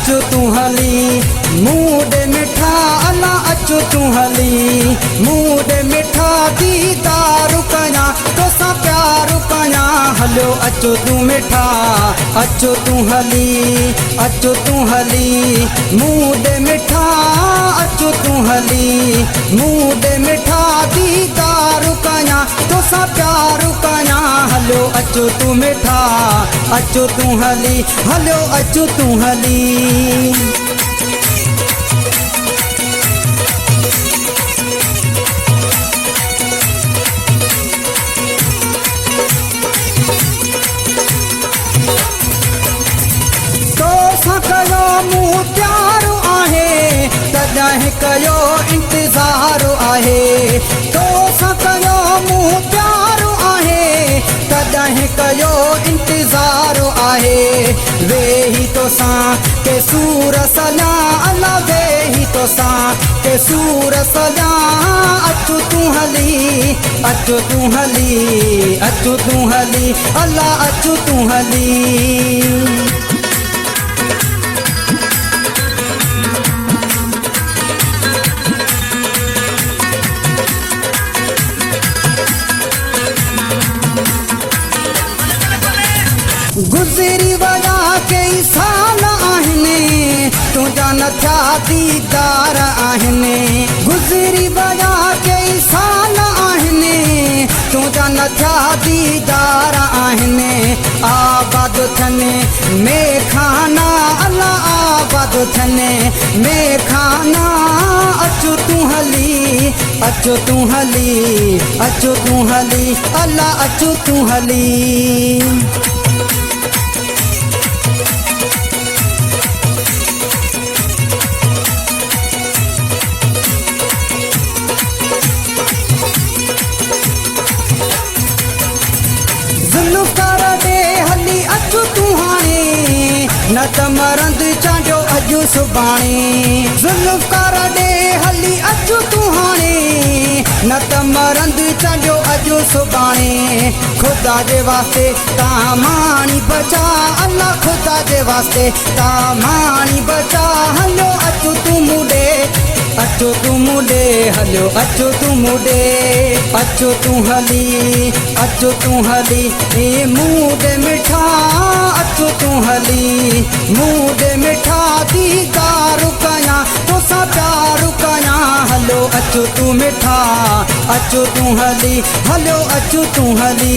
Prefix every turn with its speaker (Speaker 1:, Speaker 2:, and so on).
Speaker 1: अचो तू हली मूड मिठा अला अचो तू हली मूड मिठा दीदार कया तोसा प्यार कया हलो अचो तू मिठा अचो तू हली मूड मिठा अचो तू हली मूड मिठा दीदार कया तोसा प्यार कया हलो अचो तू मिठा अचो तू हली हलो अचो तू हली कयो मूं प्यार आहे तॾहिं कयो इंतज़ार आहे तोसां कयो मूं प्यार आहे तॾहिं कयो इंतज़ार आहे वेही तोसां के सूर सॼा अला वेही तोसां के सूर सॼा अचो तू हली अचो तू हली अचो तू हली अला अचो तू हली गुज़री वया कई साल आहिनि तुंहिंजा न थिया दीदार आहिनि गुज़री वया कई साल आहिनि तुंहिंजा न थिया दीदार आहिनि आबाद थियनि मेखाना अला आबाद थियनि मेखाना अचो तू हली अचो तू हली अचो तू हली अला अचो तू हली अचो तू हाणे न त मरंद चांडियो अॼु सुभाणे ज़ुल्फ़कार ॾे हली अचो तू हाणे न त मरंद चांडियो अॼु सुभाणे ख़ुदा जे वास्ते तव्हां माणी बचा अल्लाह ख़ुदा जे वास्ते तव्हां माणी बचा हलो अचो तू मूंॾे अचो तू मूंॾे हलो अचो तू मूंॾे अचो तू हली ए मूड मिठा अचो तू हली मूड मिठा दीदार कया तोसा प्यार कया हलो अचो तू मिठा अचो तू हली हलो अचो तू हली